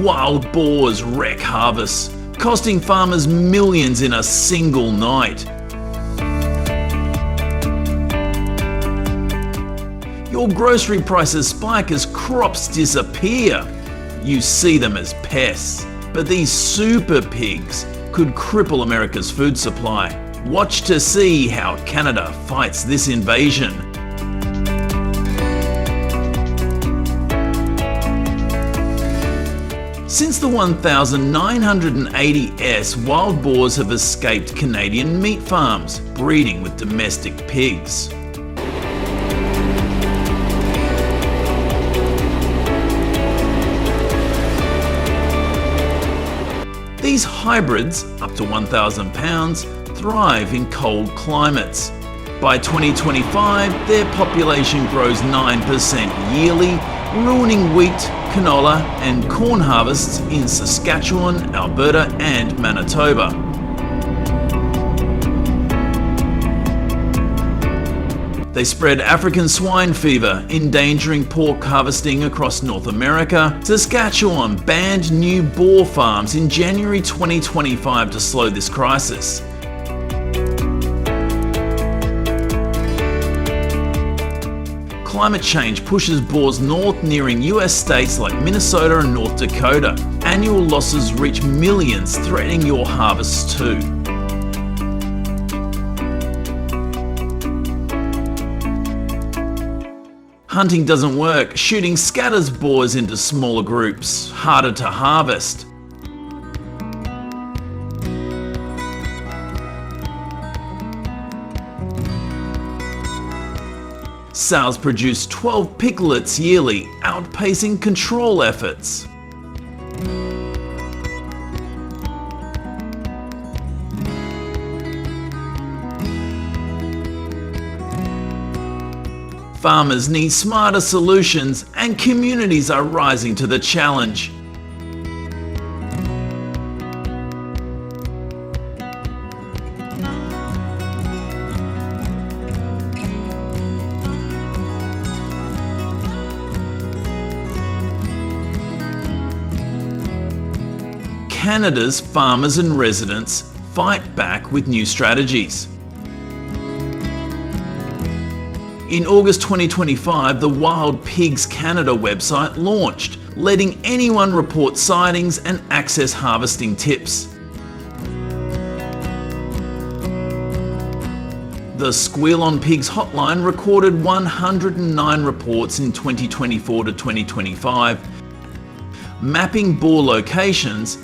wild boars wreck harvests, costing farmers millions in a single night. Your grocery prices spike as crops disappear. You see them as pests, but these super pigs could cripple America's food supply. Watch to see how Canada fights this invasion. Since the 1980s, wild boars have escaped Canadian meat farms, breeding with domestic pigs. These hybrids, up to 1,000 pounds, thrive in cold climates. By 2025, their population grows 9% yearly, ruining wheat, canola and corn harvests in Saskatchewan, Alberta and Manitoba. They spread African swine fever, endangering pork harvesting across North America. Saskatchewan banned new boar farms in January 2025 to slow this crisis. Climate change pushes boars north, nearing US states like Minnesota and North Dakota. Annual losses reach millions, threatening your harvests too. Hunting doesn't work. Shooting scatters boars into smaller groups, harder to harvest. Sows produce 12 piglets yearly, outpacing control efforts. Farmers need smarter solutions, and communities are rising to the challenge. Canada's farmers and residents fight back with new strategies. In August 2025, the Wild Pigs Canada website launched, letting anyone report sightings and access harvesting tips. The Squeal on Pigs hotline recorded 109 reports in 2024 to 2025, mapping boar locations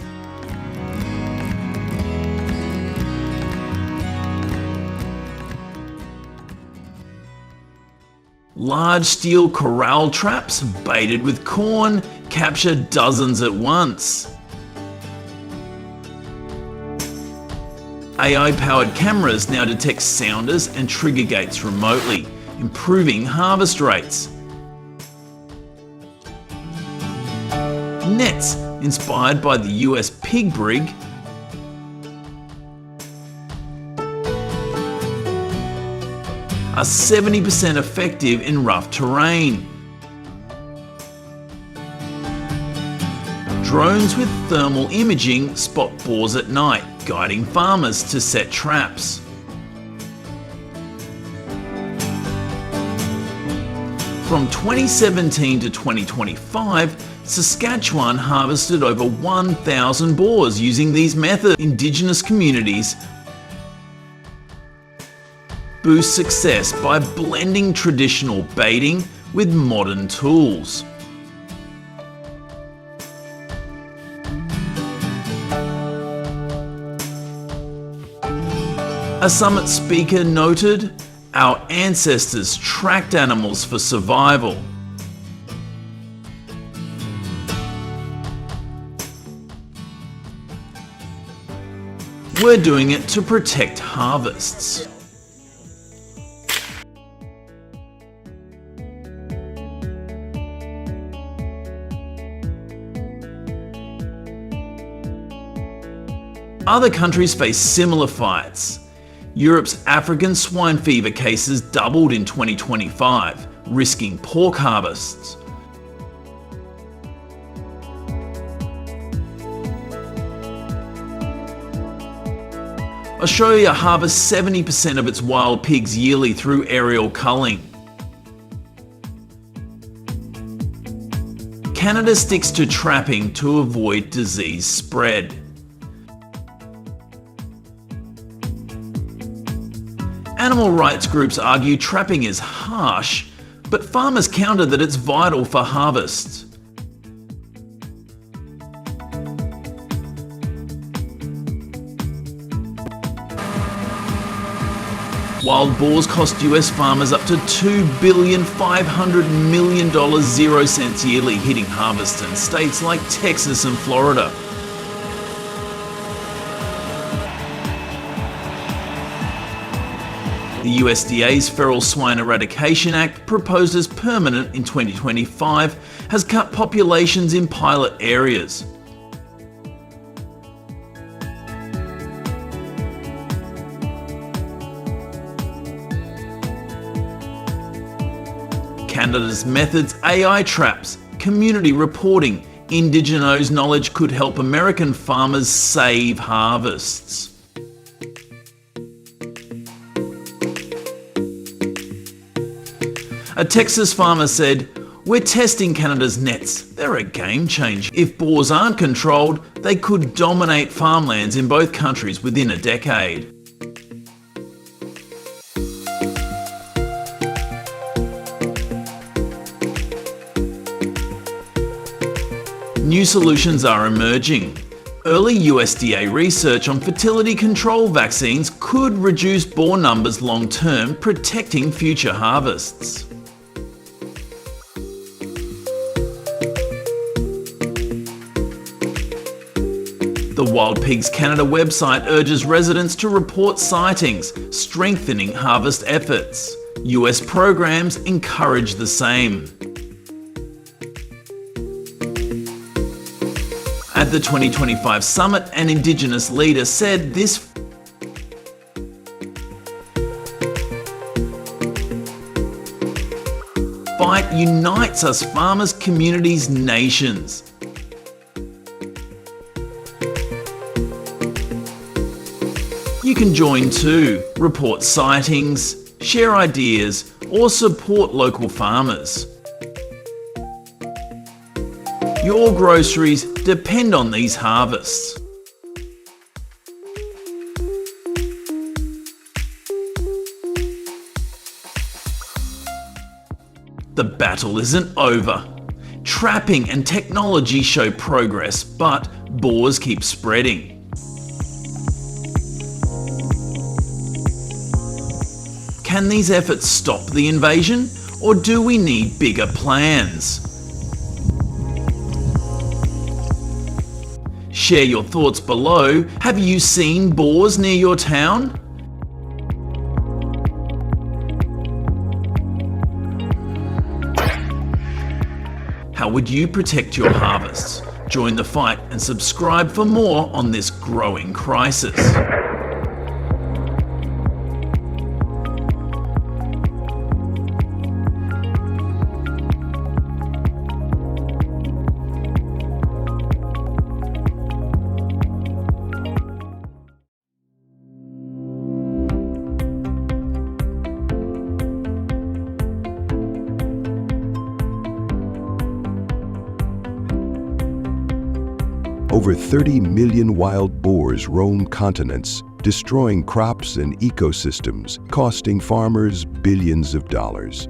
large steel corral traps baited with corn capture dozens at once. AI-powered cameras now detect sounders and trigger gates remotely, improving harvest rates. Nets, inspired by the US pig brig, are 70% effective in rough terrain. Drones with thermal imaging spot boars at night, guiding farmers to set traps. From 2017 to 2025, Saskatchewan harvested over 1,000 boars using these methods. Indigenous communities boost success by blending traditional baiting with modern tools. A summit speaker noted, "Our ancestors tracked animals for survival. We're doing it to protect harvests." Other countries face similar fights. Europe's African swine fever cases doubled in 2025, risking pork harvests. Australia harvests 70% of its wild pigs yearly through aerial culling. Canada sticks to trapping to avoid disease spread. Animal rights groups argue trapping is harsh, but farmers counter that it's vital for harvests. Wild boars cost US farmers up to $2,500,000,000 0 cents yearly, hitting harvest in states like Texas and Florida. The USDA's Feral Swine Eradication Act, proposed as permanent in 2025, has cut populations in pilot areas. Canada's methods, AI traps, community reporting, Indigenous knowledge could help American farmers save harvests. A Texas farmer said, "We're testing Canada's nets. They're a game changer. If boars aren't controlled, they could dominate farmlands in both countries within a decade." New solutions are emerging. Early USDA research on fertility control vaccines could reduce boar numbers long term, protecting future harvests. The Wild Pigs Canada website urges residents to report sightings, strengthening harvest efforts. US programs encourage the same. At the 2025 summit, an Indigenous leader said this fight unites us farmers, communities, nations. You can join too, report sightings, share ideas, or support local farmers. Your groceries depend on these harvests. The battle isn't over. Trapping and technology show progress, but boars keep spreading. Can these efforts stop the invasion, or do we need bigger plans? Share your thoughts below. Have you seen boars near your town? How would you protect your harvests? Join the fight and subscribe for more on this growing crisis. Over 30 million wild boars roam continents, destroying crops and ecosystems, costing farmers billions of dollars.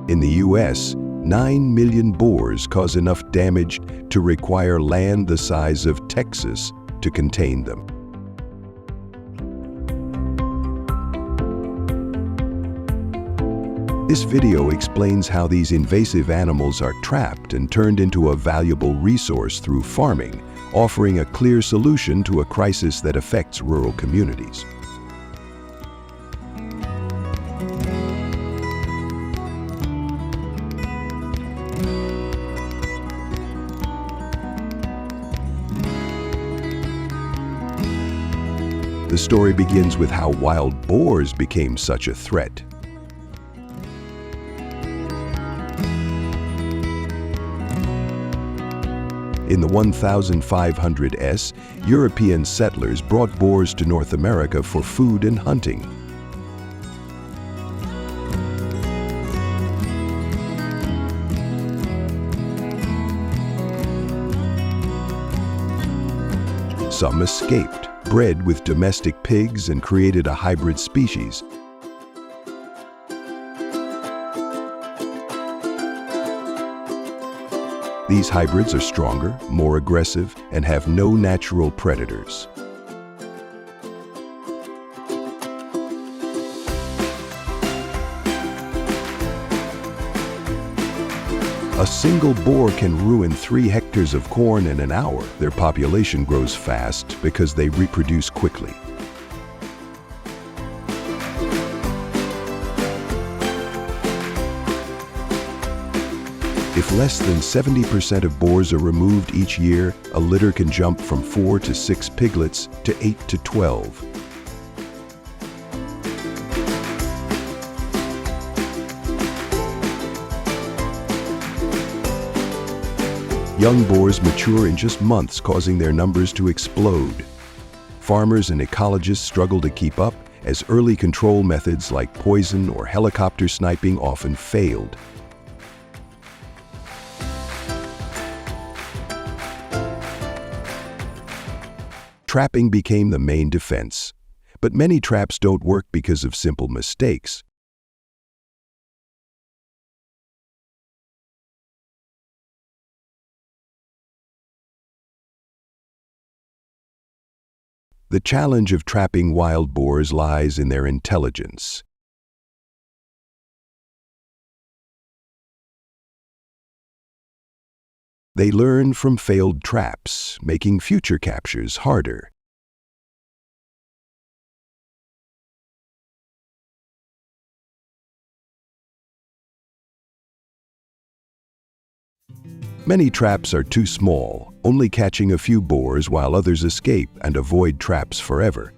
In the US, 9 million boars cause enough damage to require land the size of Texas to contain them. This video explains how these invasive animals are trapped and turned into a valuable resource through farming, offering a clear solution to a crisis that affects rural communities. The story begins with how wild boars became such a threat. In the 1500s, European settlers brought boars to North America for food and hunting. Some escaped, bred with domestic pigs, and created a hybrid species. These hybrids are stronger, more aggressive, and have no natural predators. A single boar can ruin 3 hectares of corn in an hour. Their population grows fast because they reproduce quickly. If less than 70% of boars are removed each year, a litter can jump from 4 to 6 piglets to 8 to 12. Young boars mature in just months, causing their numbers to explode. Farmers and ecologists struggle to keep up, as early control methods like poison or helicopter sniping often failed. Trapping became the main defense, but many traps don't work because of simple mistakes. The challenge of trapping wild boars lies in their intelligence. They learn from failed traps, making future captures harder. Many traps are too small, only catching a few boars, while others escape and avoid traps forever.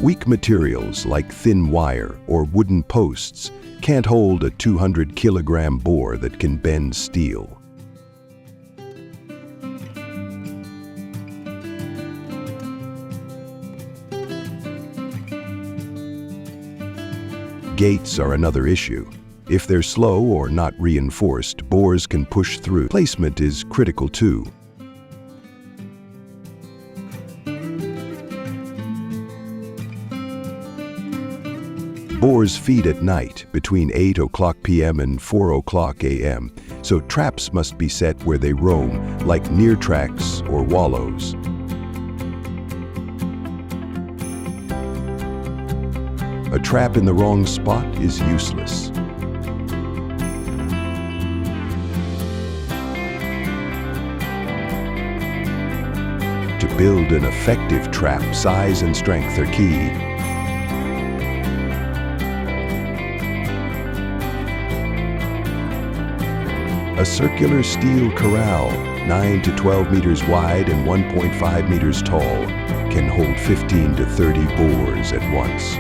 Weak materials like thin wire or wooden posts can't hold a 200-kilogram boar that can bend steel. Gates are another issue. If they're slow or not reinforced, boars can push through. Placement is critical too. Boars feed at night between 8 o'clock p.m. and 4 o'clock a.m., so traps must be set where they roam, like near tracks or wallows. A trap in the wrong spot is useless. To build an effective trap, size and strength are key. A circular steel corral, 9 to 12 meters wide and 1.5 meters tall, can hold 15 to 30 boars at once.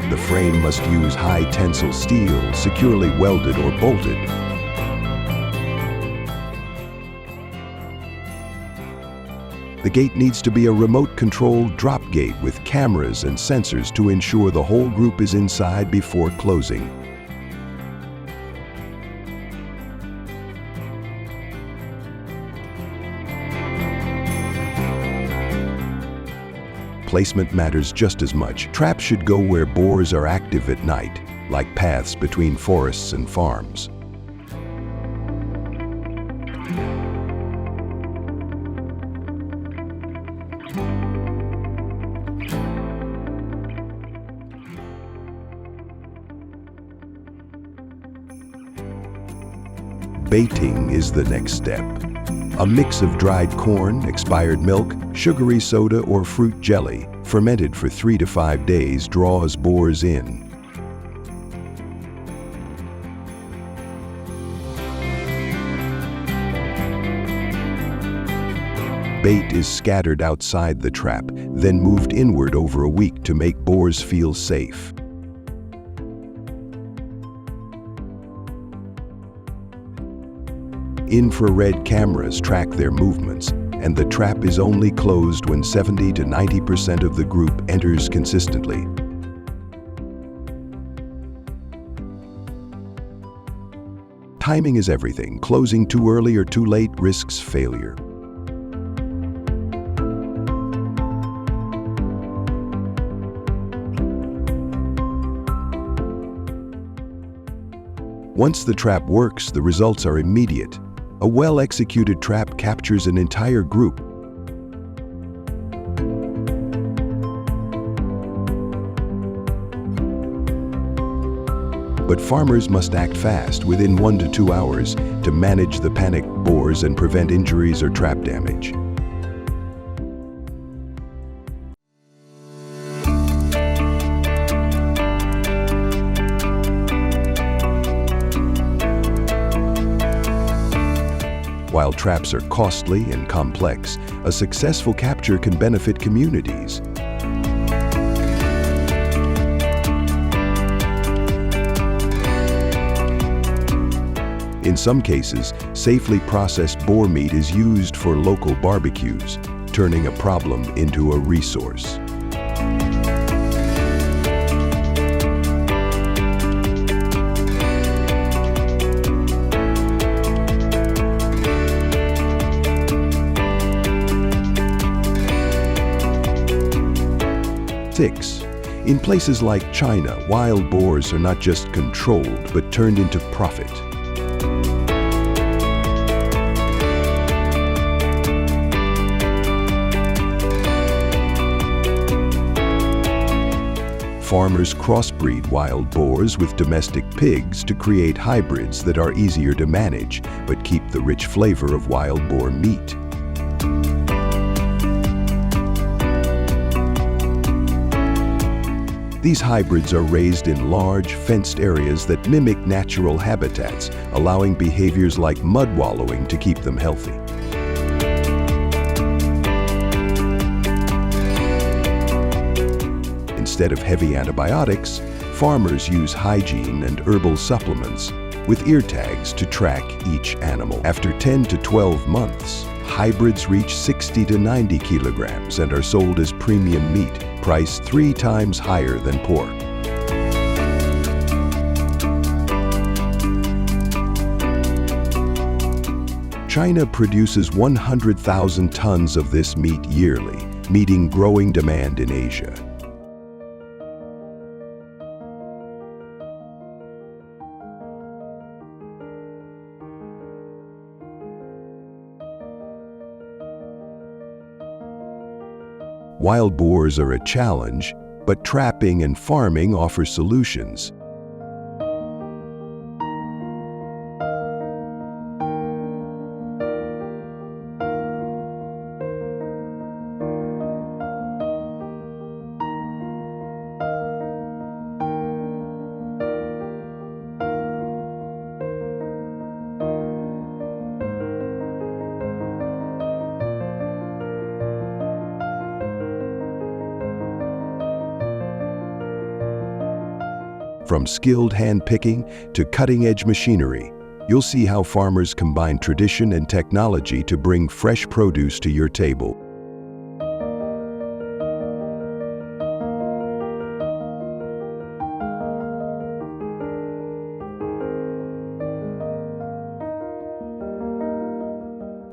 The frame must use high tensile steel, securely welded or bolted. The gate needs to be a remote-controlled drop gate with cameras and sensors to ensure the whole group is inside before closing. Placement matters just as much. Traps should go where boars are active at night, like paths between forests and farms. Baiting is the next step. A mix of dried corn, expired milk, sugary soda, or fruit jelly, fermented for 3 to 5 days, draws boars in. Bait is scattered outside the trap, then moved inward over a week to make boars feel safe. Infrared cameras track their movements, and the trap is only closed when 70 to 90% of the group enters consistently. Timing is everything. Closing too early or too late risks failure. Once the trap works, the results are immediate. A well-executed trap captures an entire group. But farmers must act fast, within 1 to 2 hours, to manage the panicked boars and prevent injuries or trap damage. While traps are costly and complex, a successful capture can benefit communities. In some cases, safely processed boar meat is used for local barbecues, turning a problem into a resource. In places like China, wild boars are not just controlled, but turned into profit. Farmers crossbreed wild boars with domestic pigs to create hybrids that are easier to manage, but keep the rich flavor of wild boar meat. These hybrids are raised in large, fenced areas that mimic natural habitats, allowing behaviors like mud wallowing to keep them healthy. Instead of heavy antibiotics, farmers use hygiene and herbal supplements with ear tags to track each animal. After 10 to 12 months, hybrids reach 60 to 90 kilograms and are sold as premium meat, priced 3 times higher than pork. China produces 100,000 tons of this meat yearly, meeting growing demand in Asia. Wild boars are a challenge, but trapping and farming offer solutions. From skilled hand-picking to cutting-edge machinery, you'll see how farmers combine tradition and technology to bring fresh produce to your table.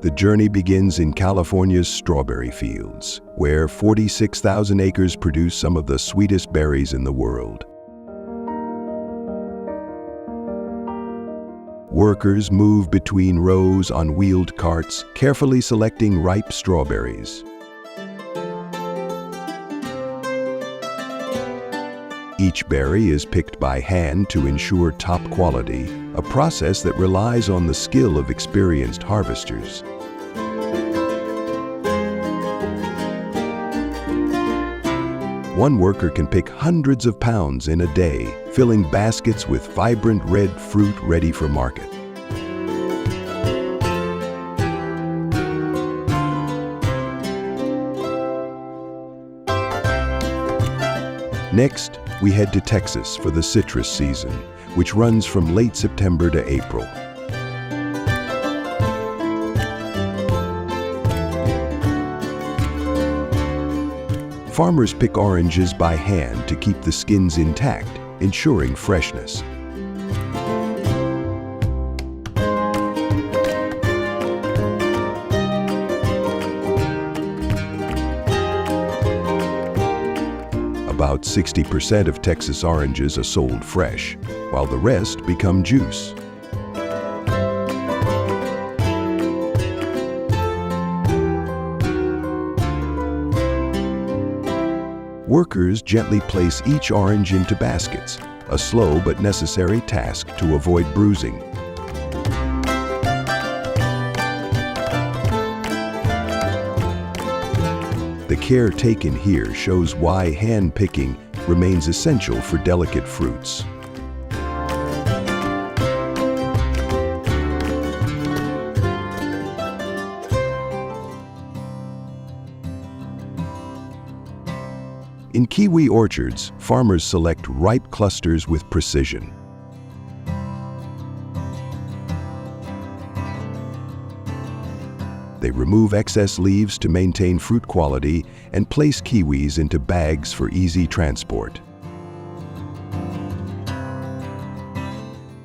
The journey begins in California's strawberry fields, where 46,000 acres produce some of the sweetest berries in the world. Workers move between rows on wheeled carts, carefully selecting ripe strawberries. Each berry is picked by hand to ensure top quality, a process that relies on the skill of experienced harvesters. One worker can pick hundreds of pounds in a day, filling baskets with vibrant red fruit ready for market. Next, we head to Texas for the citrus season, which runs from late September to April. Farmers pick oranges by hand to keep the skins intact, ensuring freshness. About 60% of Texas oranges are sold fresh, while the rest become juice. Workers gently place each orange into baskets, a slow but necessary task to avoid bruising. The care taken here shows why hand picking remains essential for delicate fruits. In kiwi orchards, farmers select ripe clusters with precision. They remove excess leaves to maintain fruit quality and place kiwis into bags for easy transport.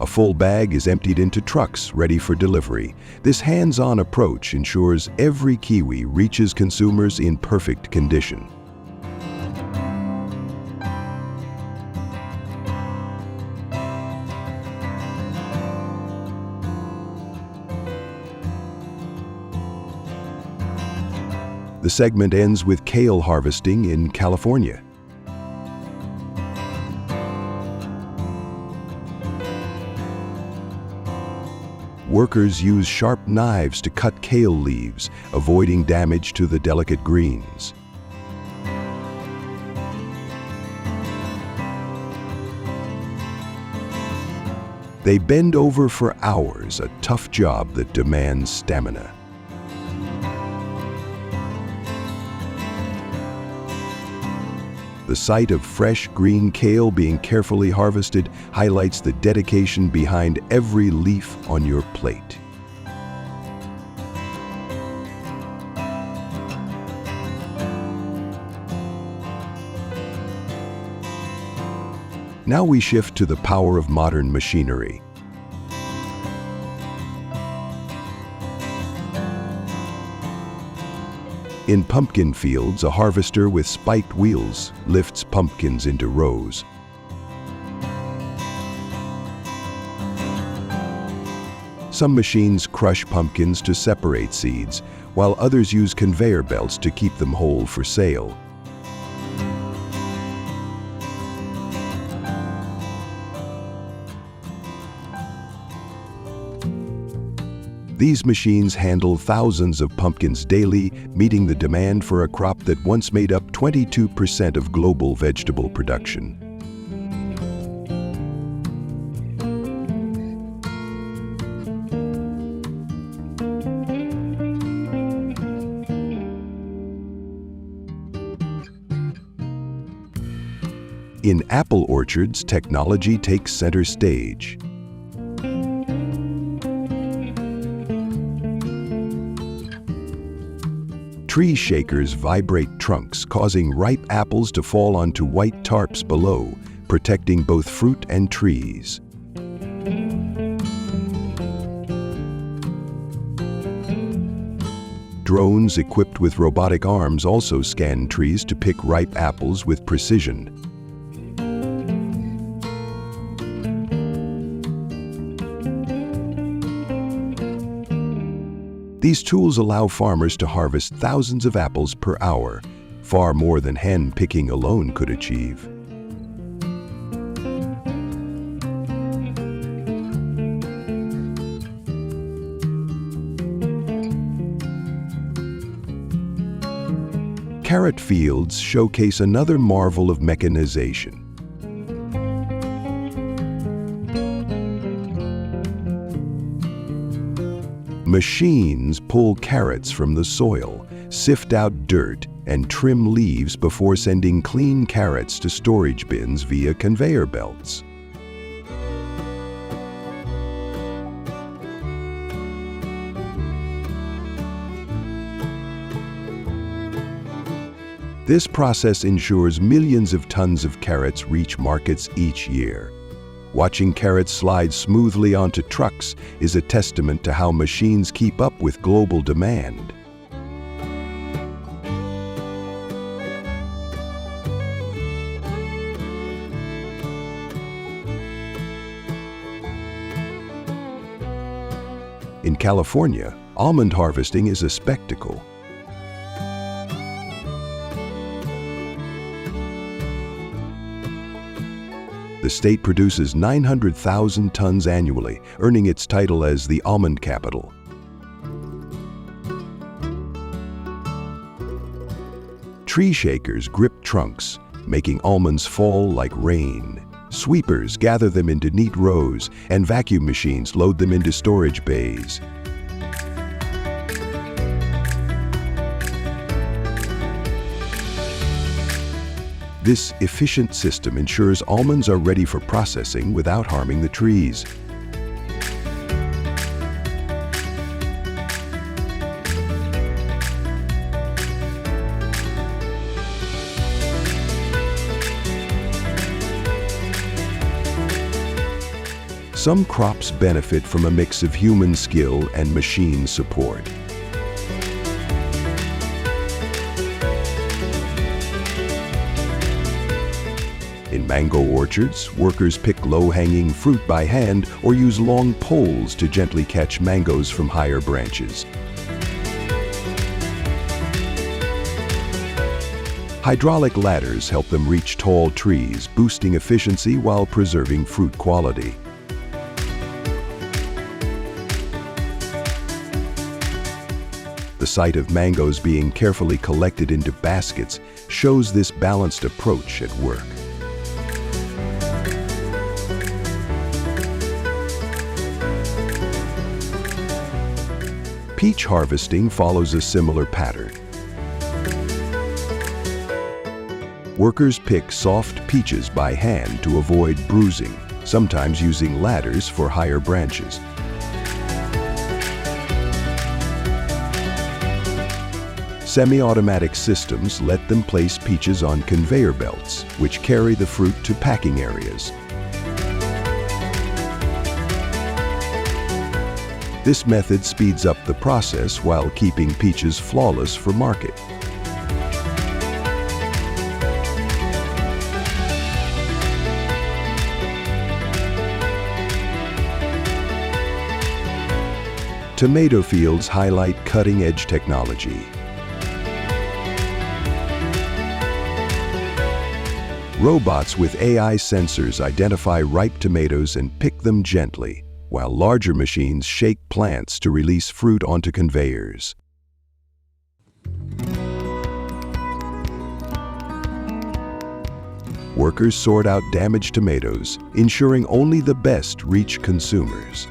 A full bag is emptied into trucks ready for delivery. This hands-on approach ensures every kiwi reaches consumers in perfect condition. The segment ends with kale harvesting in California. Workers use sharp knives to cut kale leaves, avoiding damage to the delicate greens. They bend over for hours, a tough job that demands stamina. The sight of fresh green kale being carefully harvested highlights the dedication behind every leaf on your plate. Now we shift to the power of modern machinery. In pumpkin fields, a harvester with spiked wheels lifts pumpkins into rows. Some machines crush pumpkins to separate seeds, while others use conveyor belts to keep them whole for sale. These machines handle thousands of pumpkins daily, meeting the demand for a crop that once made up 22% of global vegetable production. In apple orchards, technology takes center stage. Tree shakers vibrate trunks, causing ripe apples to fall onto white tarps below, protecting both fruit and trees. Drones equipped with robotic arms also scan trees to pick ripe apples with precision. These tools allow farmers to harvest thousands of apples per hour, far more than hand picking alone could achieve. Carrot fields showcase another marvel of mechanization. Machines pull carrots from the soil, sift out dirt, and trim leaves before sending clean carrots to storage bins via conveyor belts. This process ensures millions of tons of carrots reach markets each year. Watching carrots slide smoothly onto trucks is a testament to how machines keep up with global demand. In California, almond harvesting is a spectacle. The state produces 900,000 tons annually, earning its title as the almond capital. Tree shakers grip trunks, making almonds fall like rain. Sweepers gather them into neat rows, and vacuum machines load them into storage bays. This efficient system ensures almonds are ready for processing without harming the trees. Some crops benefit from a mix of human skill and machine support. In mango orchards, workers pick low-hanging fruit by hand or use long poles to gently catch mangoes from higher branches. Hydraulic ladders help them reach tall trees, boosting efficiency while preserving fruit quality. The sight of mangoes being carefully collected into baskets shows this balanced approach at work. Peach harvesting follows a similar pattern. Workers pick soft peaches by hand to avoid bruising, sometimes using ladders for higher branches. Semi-automatic systems let them place peaches on conveyor belts, which carry the fruit to packing areas. This method speeds up the process while keeping peaches flawless for market. Tomato fields highlight cutting-edge technology. Robots with AI sensors identify ripe tomatoes and pick them gently, while larger machines shake plants to release fruit onto conveyors. Workers sort out damaged tomatoes, ensuring only the best reach consumers.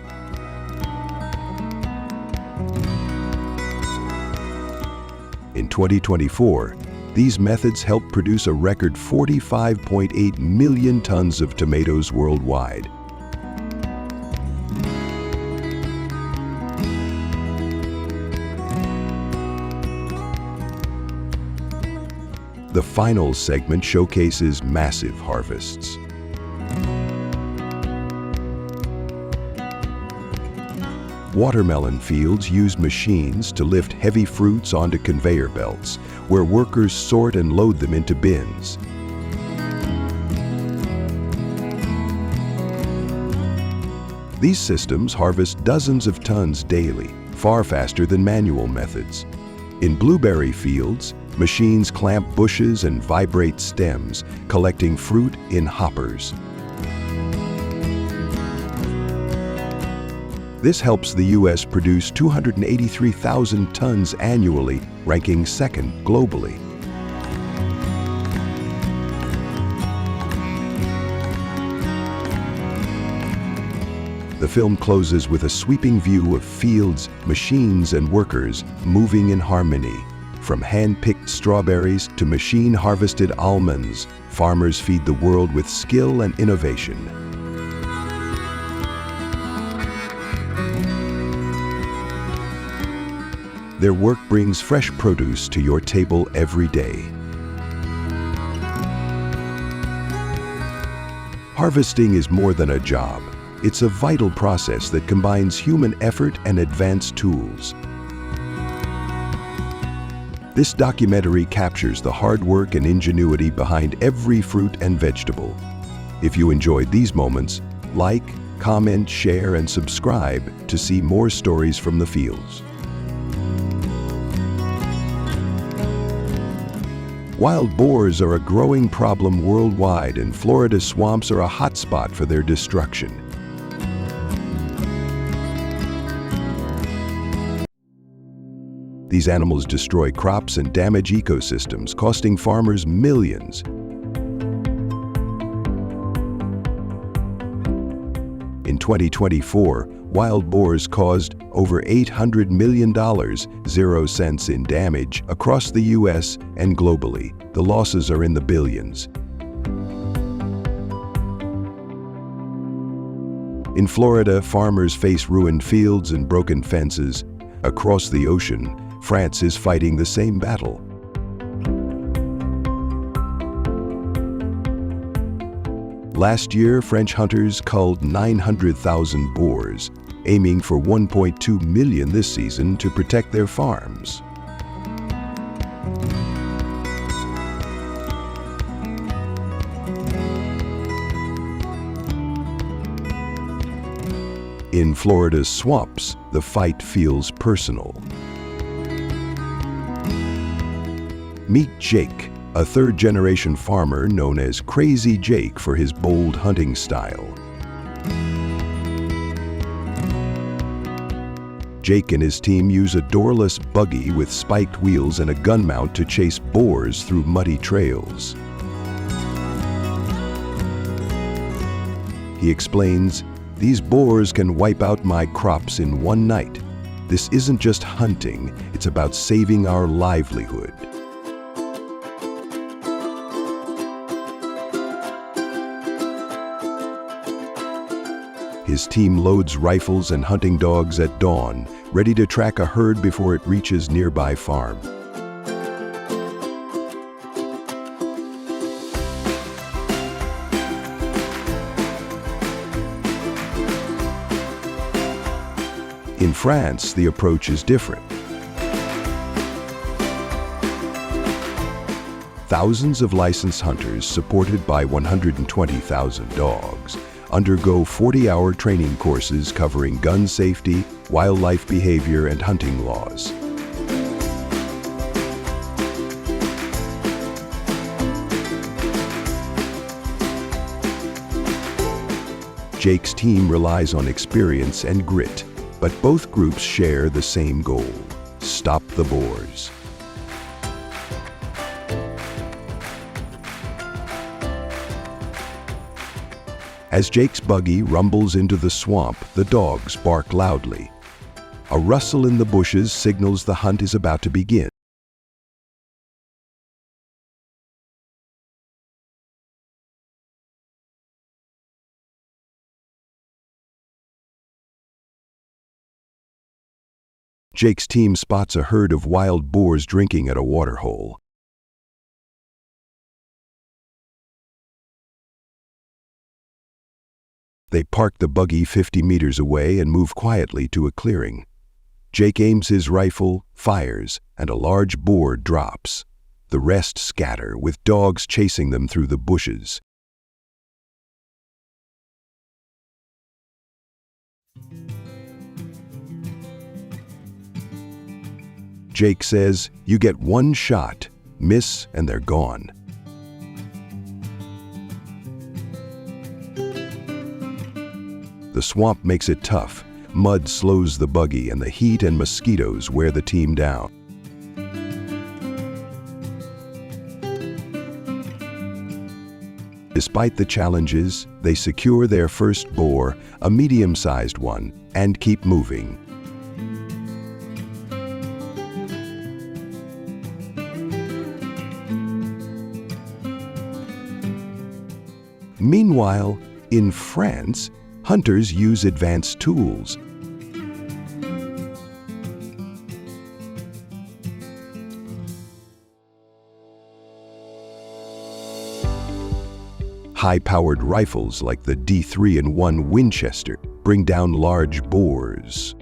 In 2024, these methods helped produce a record 45.8 million tons of tomatoes worldwide. The final segment showcases massive harvests. Watermelon fields use machines to lift heavy fruits onto conveyor belts, where workers sort and load them into bins. These systems harvest dozens of tons daily, far faster than manual methods. In blueberry fields, machines clamp bushes and vibrate stems, collecting fruit in hoppers. This helps the U.S. produce 283,000 tons annually, ranking second globally. The film closes with a sweeping view of fields, machines, and workers moving in harmony, From hand-picked strawberries to machine-harvested almonds, farmers feed the world with skill and innovation. Their work brings fresh produce to your table every day. Harvesting is more than a job. It's a vital process that combines human effort and advanced tools. This documentary captures the hard work and ingenuity behind every fruit and vegetable. If you enjoyed these moments, like, comment, share, and subscribe to see more stories from the fields. Wild boars are a growing problem worldwide, and Florida's swamps are a hotspot for their destruction. These animals destroy crops and damage ecosystems, costing farmers millions. In 2024, wild boars caused over $800 million, 0 cents in damage, across the U.S. and globally. The losses are in the billions. In Florida, farmers face ruined fields and broken fences. Across the ocean, France is fighting the same battle. Last year, French hunters culled 900,000 boars, aiming for 1.2 million this season to protect their farms. In Florida's swamps, the fight feels personal. Meet Jake, a third-generation farmer known as Crazy Jake for his bold hunting style. Jake and his team use a doorless buggy with spiked wheels and a gun mount to chase boars through muddy trails. He explains, "These boars can wipe out my crops in one night. This isn't just hunting, it's about saving our livelihood." His team loads rifles and hunting dogs at dawn, ready to track a herd before it reaches nearby farm. In France, the approach is different. Thousands of licensed hunters, supported by 120,000 dogs, undergo 40-hour training courses covering gun safety, wildlife behavior, and hunting laws. Jake's team relies on experience and grit, but both groups share the same goal: stop the boars. As Jake's buggy rumbles into the swamp, the dogs bark loudly. A rustle in the bushes signals the hunt is about to begin. Jake's team spots a herd of wild boars drinking at a waterhole. They park the buggy 50 meters away and move quietly to a clearing. Jake aims his rifle, fires, and a large boar drops. The rest scatter, with dogs chasing them through the bushes. Jake says, "You get one shot, miss, and they're gone." The swamp makes it tough. Mud slows the buggy, and the heat and mosquitoes wear the team down. Despite the challenges, they secure their first boar, a medium-sized one, and keep moving. Meanwhile, in France, hunters use advanced tools. High-powered rifles like the D3-in-1 Winchester bring down large boars.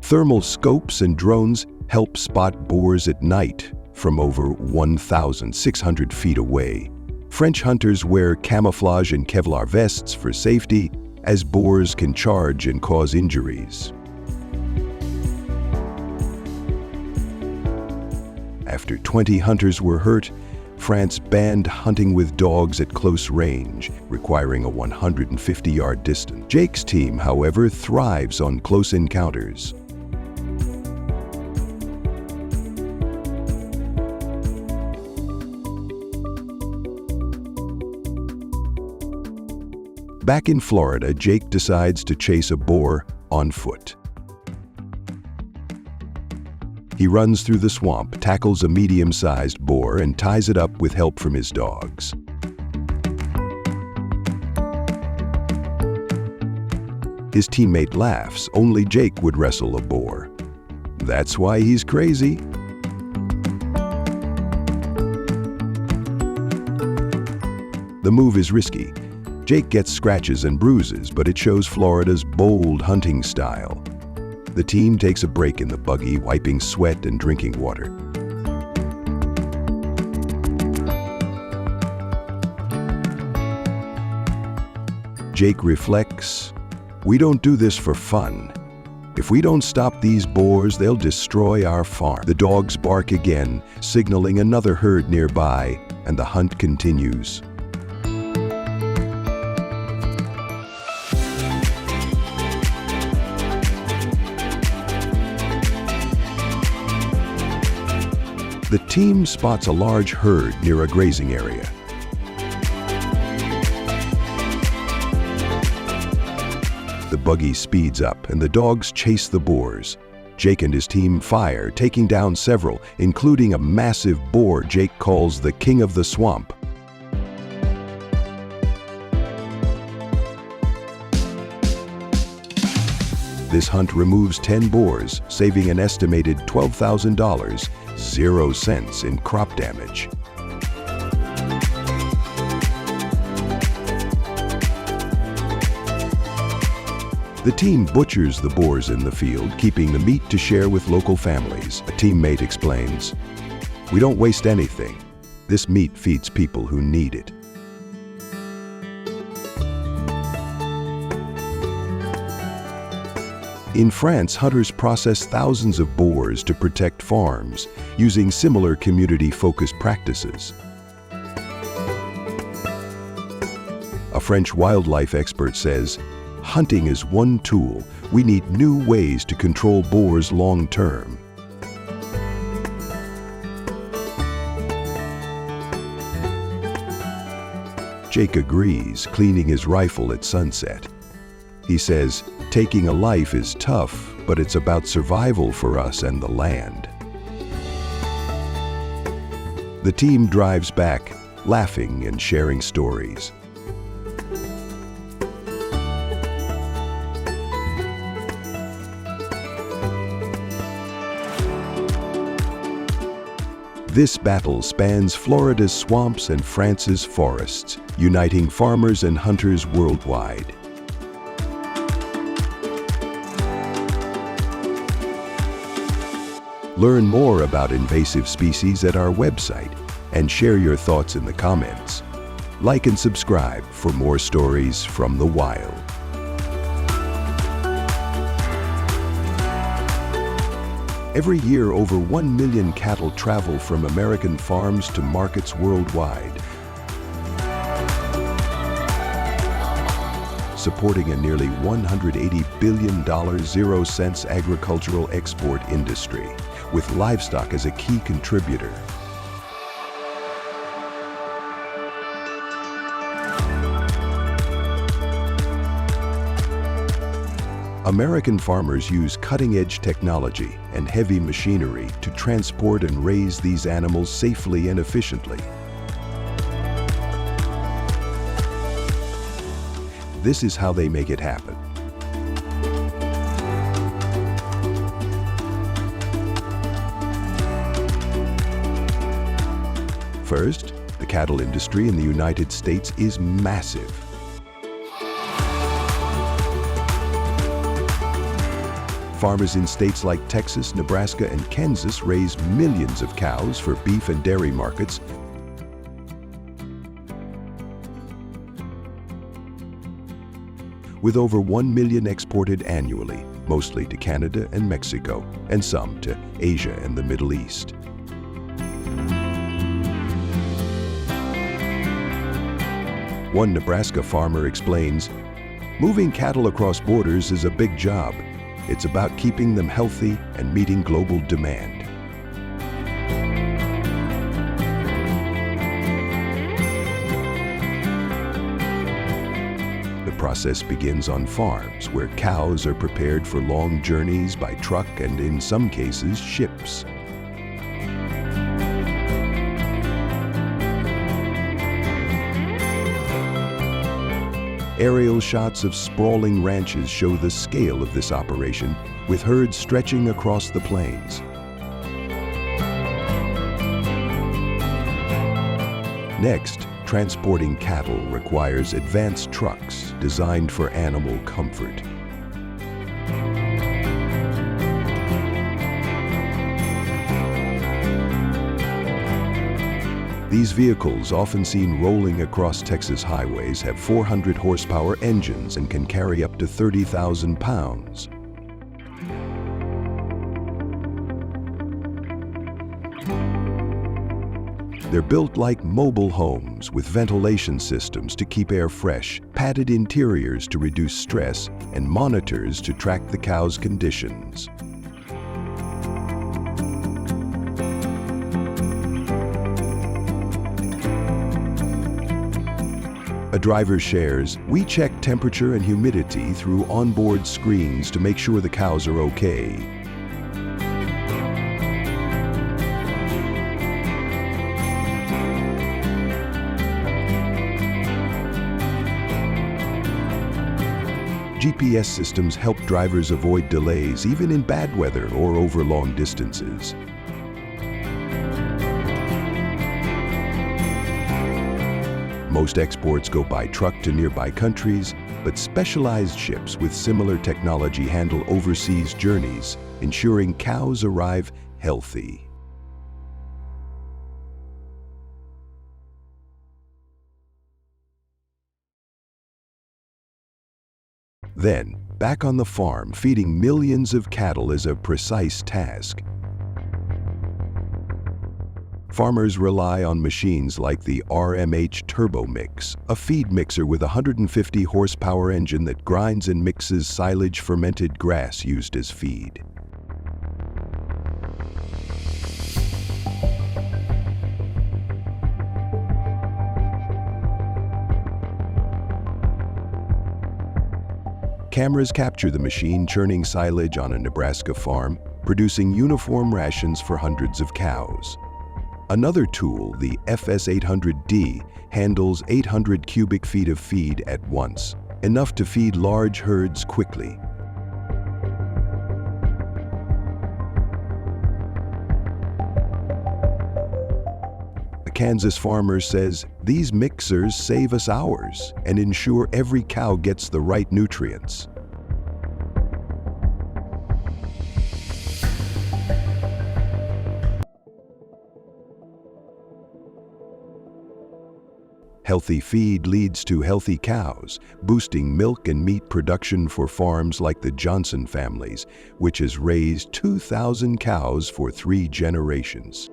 Thermal scopes and drones help spot boars at night from over 1,600 feet away. French hunters wear camouflage and Kevlar vests for safety, as boars can charge and cause injuries. After 20 hunters were hurt, France banned hunting with dogs at close range, requiring a 150-yard distance. Jake's team, however, thrives on close encounters. Back in Florida, Jake decides to chase a boar on foot. He runs through the swamp, tackles a medium-sized boar, and ties it up with help from his dogs. His teammate laughs. Only Jake would wrestle a boar. That's why he's crazy. The move is risky. Jake gets scratches and bruises, but it shows Florida's bold hunting style. The team takes a break in the buggy, wiping sweat and drinking water. Jake reflects, "We don't do this for fun. If we don't stop these boars, they'll destroy our farm." The dogs bark again, signaling another herd nearby, and the hunt continues. The team spots a large herd near a grazing area. The buggy speeds up and the dogs chase the boars. Jake and his team fire, taking down several, including a massive boar Jake calls the King of the Swamp. This hunt removes 10 boars, saving an estimated $12,000, 0 cents in crop damage. The team butchers the boars in the field, keeping the meat to share with local families. A teammate explains, "We don't waste anything. This meat feeds people who need it." In France, hunters process thousands of boars to protect farms, using similar community-focused practices. A French wildlife expert says, "Hunting is one tool. We need new ways to control boars long-term." Jake agrees, cleaning his rifle at sunset. He says, "Taking a life is tough, but it's about survival for us and the land." The team drives back, laughing and sharing stories. This battle spans Florida's swamps and France's forests, uniting farmers and hunters worldwide. Learn more about invasive species at our website and share your thoughts in the comments. Like and subscribe for more stories from the wild. Every year, over 1 million cattle travel from American farms to markets worldwide, supporting a nearly $180 billion 0 cents agricultural export industry, with livestock as a key contributor. American farmers use cutting-edge technology and heavy machinery to transport and raise these animals safely and efficiently. this is how they make it happen. First, the cattle industry in the United States is massive. Farmers in states like Texas, Nebraska, and Kansas raise millions of cows for beef and dairy markets. With over 1 million exported annually, mostly to Canada and Mexico, and some to Asia and the Middle East. One Nebraska farmer explains, "Moving cattle across borders is a big job. It's about keeping them healthy and meeting global demand." The process begins on farms where cows are prepared for long journeys by truck and, in some cases, ships. Aerial shots of sprawling ranches show the scale of this operation, with herds stretching across the plains. Next, transporting cattle requires advanced trucks designed for animal comfort. These vehicles, often seen rolling across Texas highways, have 400 horsepower engines and can carry up to 30,000 pounds. They're built like mobile homes with ventilation systems to keep air fresh, padded interiors to reduce stress, and monitors to track the cow's conditions. A driver shares, "We check temperature and humidity through onboard screens to make sure the cows are okay." GPS systems help drivers avoid delays even in bad weather or over long distances. Most exports go by truck to nearby countries, but specialized ships with similar technology handle overseas journeys, ensuring cows arrive healthy. Then, back on the farm, feeding millions of cattle is a precise task. Farmers rely on machines like the RMH Turbo Mix, a feed mixer with a 150 horsepower engine that grinds and mixes silage fermented grass used as feed. Cameras capture the machine churning silage on a Nebraska farm, producing uniform rations for hundreds of cows. Another tool, the FS800D, handles 800 cubic feet of feed at once, enough to feed large herds quickly. A Kansas farmer says, "These mixers save us hours and ensure every cow gets the right nutrients." Healthy feed leads to healthy cows, boosting milk and meat production for farms like the Johnson families, which has raised 2,000 cows for 3 generations.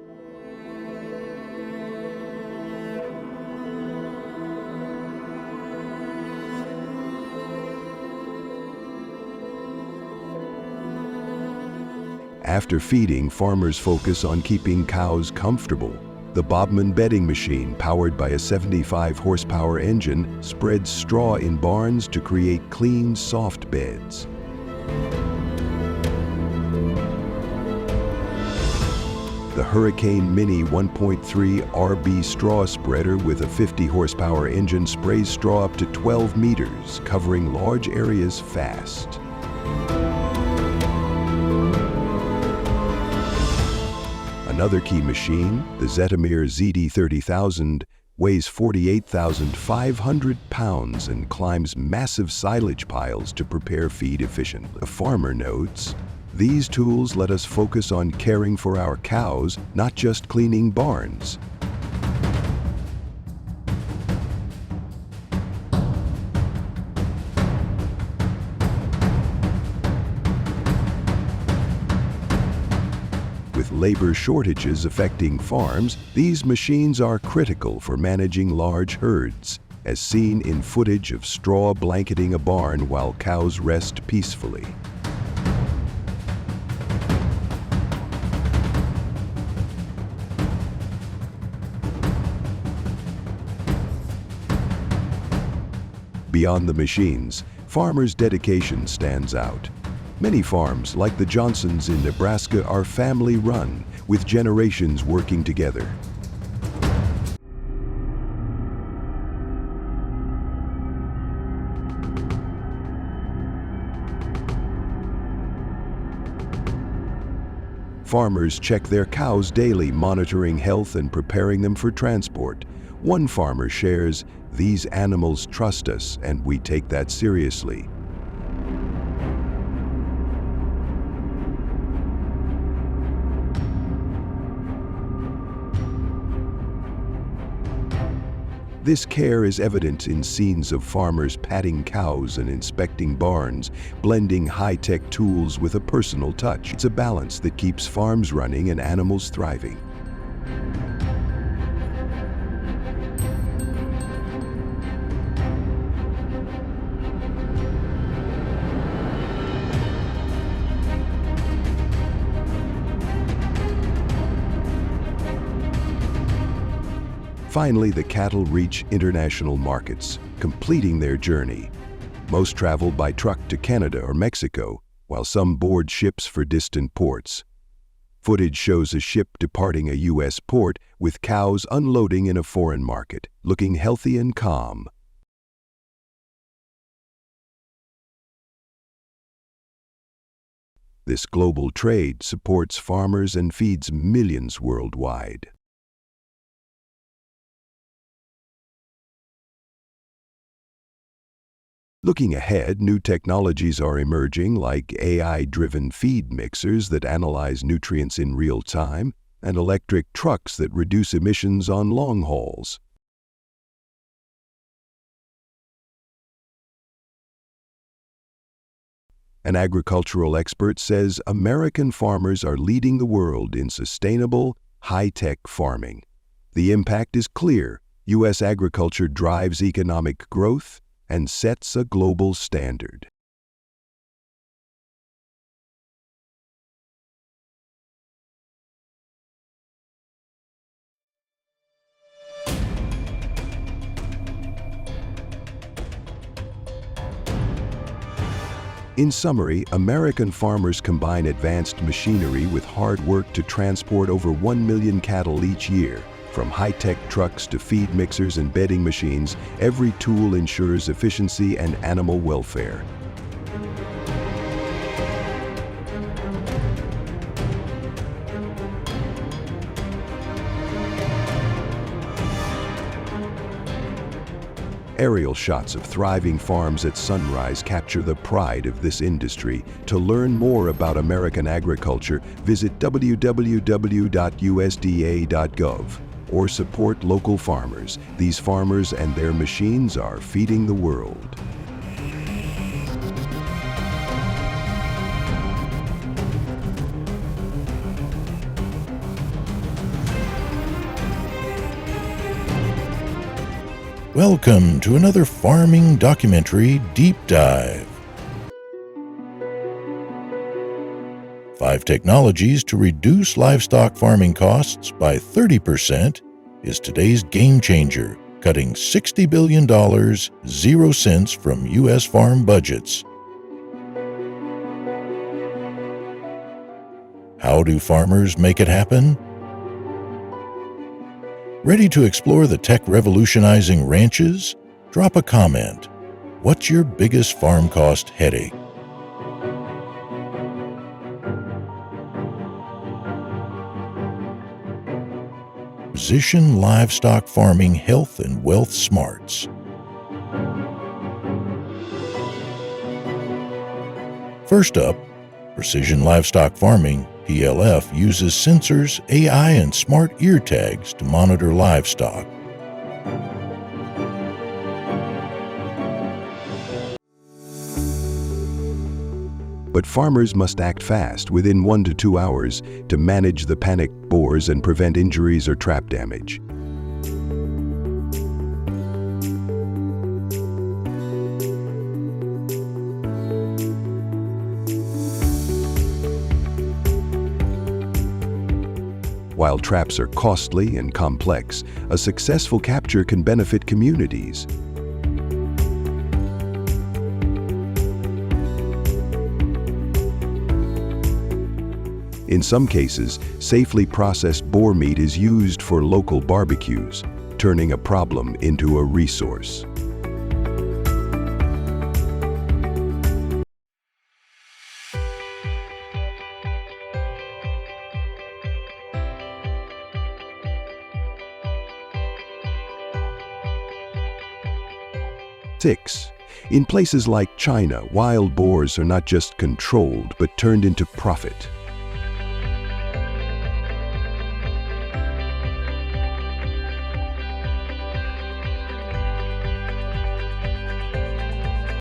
After feeding, farmers focus on keeping cows comfortable. The Bobman bedding machine, powered by a 75 horsepower engine, spreads straw in barns to create clean, soft beds. The Hurricane Mini 1.3 RB straw spreader with a 50 horsepower engine sprays straw up to 12 meters, covering large areas fast. Another key machine, the Zetamir ZD30000, weighs 48,500 pounds and climbs massive silage piles to prepare feed efficiently. The farmer notes, "These tools let us focus on caring for our cows, not just cleaning barns." With labor shortages affecting farms, these machines are critical for managing large herds, as seen in footage of straw blanketing a barn while cows rest peacefully. Beyond the machines, farmers' dedication stands out. Many farms, like the Johnsons in Nebraska, are family-run, with generations working together. Farmers check their cows daily, monitoring health and preparing them for transport. One farmer shares, "These animals trust us, and we take that seriously." This care is evident in scenes of farmers patting cows and inspecting barns, blending high-tech tools with a personal touch. It's a balance that keeps farms running and animals thriving. Finally, the cattle reach international markets, completing their journey. Most travel by truck to Canada or Mexico, while some board ships for distant ports. Footage shows a ship departing a U.S. port with cows unloading in a foreign market, looking healthy and calm. This global trade supports farmers and feeds millions worldwide. Looking ahead, new technologies are emerging like AI-driven feed mixers that analyze nutrients in real time and electric trucks that reduce emissions on long hauls. An agricultural expert says American farmers are leading the world in sustainable, high-tech farming. The impact is clear. U.S. agriculture drives economic growth and sets a global standard. In summary, American farmers combine advanced machinery with hard work to transport over 1 million cattle each year. From high-tech trucks to feed mixers and bedding machines, every tool ensures efficiency and animal welfare. Aerial shots of thriving farms at sunrise capture the pride of this industry. To learn more about American agriculture, visit www.usda.gov. or support local farmers. These farmers and their machines are feeding the world. Welcome to another farming documentary deep dive. 5 technologies to reduce livestock farming costs by 30% is today's game changer, cutting $60 billion, 0 cents from U.S. farm budgets. How do farmers make it happen? Ready to explore the tech revolutionizing ranches? Drop a comment. What's your biggest farm cost headache? Precision livestock farming health and wealth smarts. First up, precision livestock farming, PLF, uses sensors, AI, and smart ear tags to monitor livestock. But farmers must act fast, within 1 to 2 hours, to manage the panicked boars and prevent injuries or trap damage. While traps are costly and complex, a successful capture can benefit communities. In some cases, safely processed boar meat is used for local barbecues, turning a problem into a resource. Six. In places like China, wild boars are not just controlled, but turned into profit.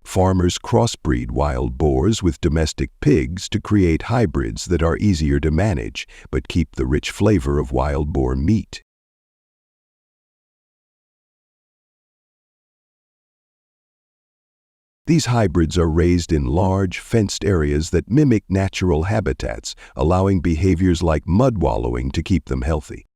Farmers crossbreed wild boars with domestic pigs to create hybrids that are easier to manage, but keep the rich flavor of wild boar meat. These hybrids are raised in large, fenced areas that mimic natural habitats, allowing behaviors like mud wallowing to keep them healthy.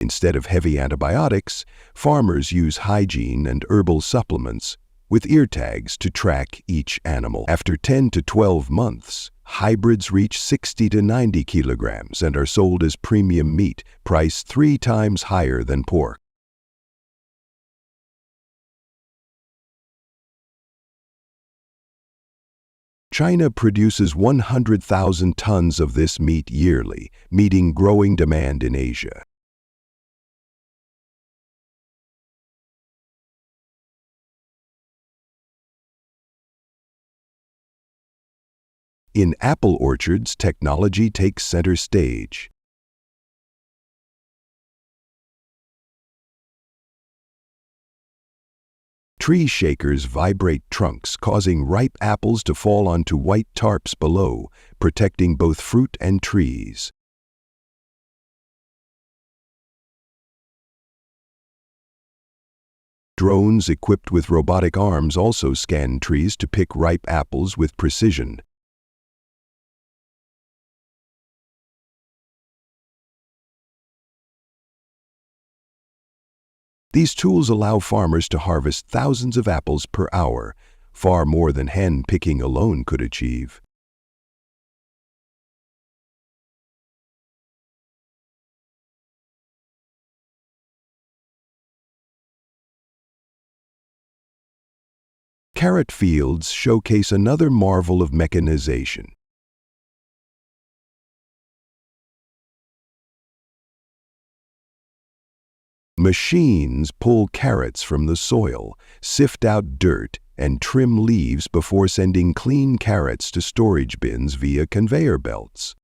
Instead of heavy antibiotics, farmers use hygiene and herbal supplements with ear tags to track each animal. After 10 to 12 months, hybrids reach 60 to 90 kilograms and are sold as premium meat, priced 3 times higher than pork. China produces 100,000 tons of this meat yearly, meeting growing demand in Asia. In apple orchards, technology takes center stage. Tree shakers vibrate trunks, causing ripe apples to fall onto white tarps below, protecting both fruit and trees. Drones equipped with robotic arms also scan trees to pick ripe apples with precision. These tools allow farmers to harvest thousands of apples per hour, far more than hand picking alone could achieve. Carrot fields showcase another marvel of mechanization. Machines pull carrots from the soil, sift out dirt, and trim leaves before sending clean carrots to storage bins via conveyor belts.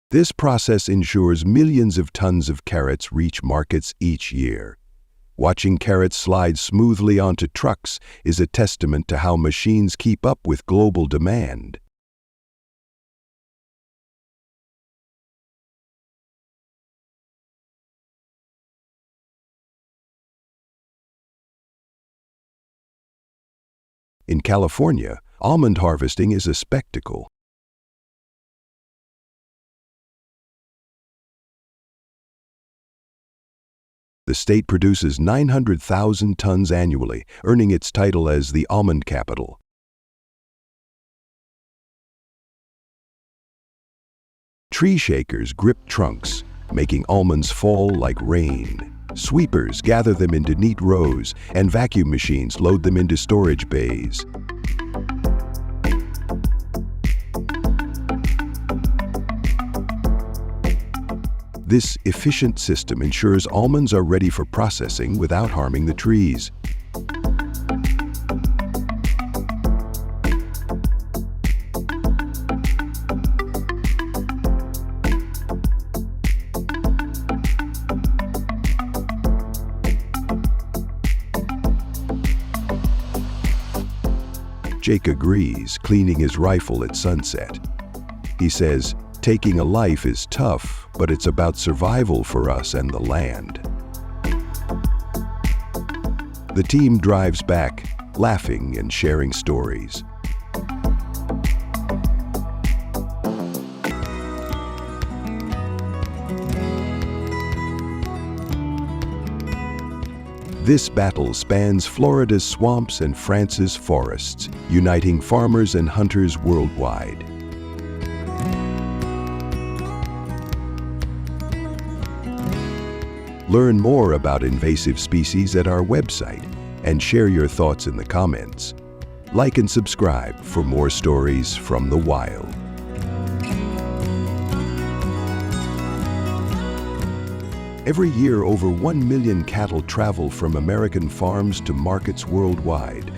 This process ensures millions of tons of carrots reach markets each year. Watching carrots slide smoothly onto trucks is a testament to how machines keep up with global demand. In California, almond harvesting is a spectacle. The state produces 900,000 tons annually, earning its title as the almond capital. Tree shakers grip trunks, making almonds fall like rain. Sweepers gather them into neat rows, and vacuum machines load them into storage bays. This efficient system ensures almonds are ready for processing without harming the trees. Jake agrees, cleaning his rifle at sunset. He says, "Taking a life is tough, but it's about survival for us and the land." The team drives back, laughing and sharing stories. This battle spans Florida's swamps and France's forests, uniting farmers and hunters worldwide. Learn more about invasive species at our website and share your thoughts in the comments. Like and subscribe for more stories from the wild. Every year, over 1 million cattle travel from American farms to markets worldwide,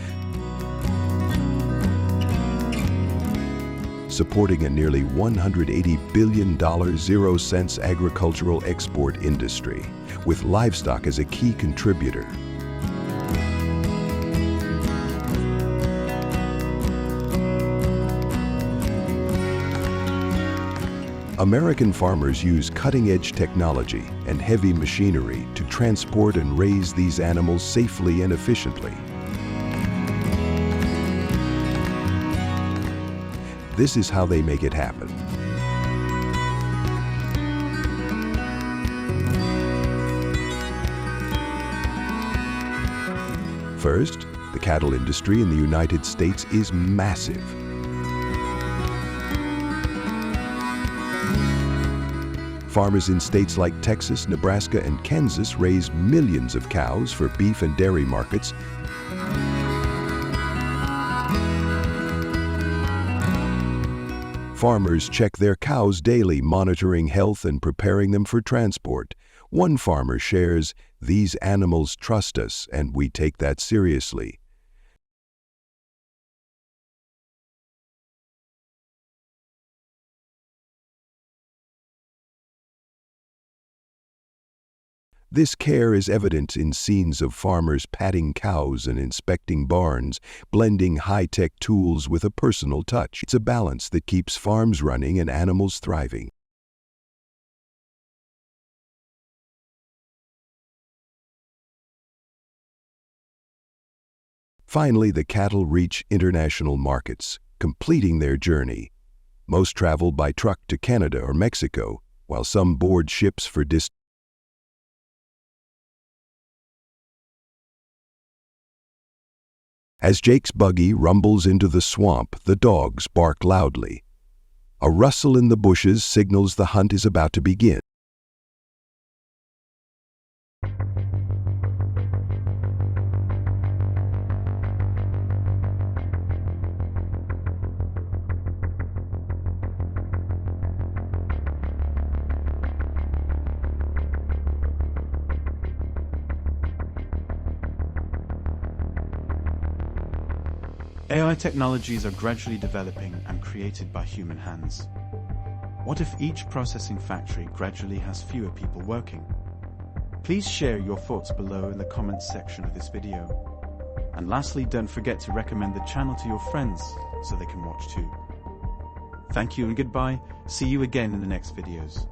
supporting a nearly $180 billion zero-cents agricultural export industry, with livestock as a key contributor. American farmers use cutting-edge technology and heavy machinery to transport and raise these animals safely and efficiently. This is how they make it happen. First, the cattle industry in the United States is massive. Farmers in states like Texas, Nebraska, and Kansas raise millions of cows for beef and dairy markets. Farmers check their cows daily, monitoring health and preparing them for transport. One farmer shares, "These animals trust us, and we take that seriously." This care is evident in scenes of farmers patting cows and inspecting barns, blending high-tech tools with a personal touch. It's a balance that keeps farms running and animals thriving. Finally, the cattle reach international markets, completing their journey. Most travel by truck to Canada or Mexico, while some board ships for distance. As Jake's buggy rumbles into the swamp, the dogs bark loudly. A rustle in the bushes signals the hunt is about to begin. AI technologies are gradually developing and created by human hands. What if each processing factory gradually has fewer people working? Please share your thoughts below in the comments section of this video. And lastly, don't forget to recommend the channel to your friends so they can watch too. Thank you and goodbye. See you again in the next videos.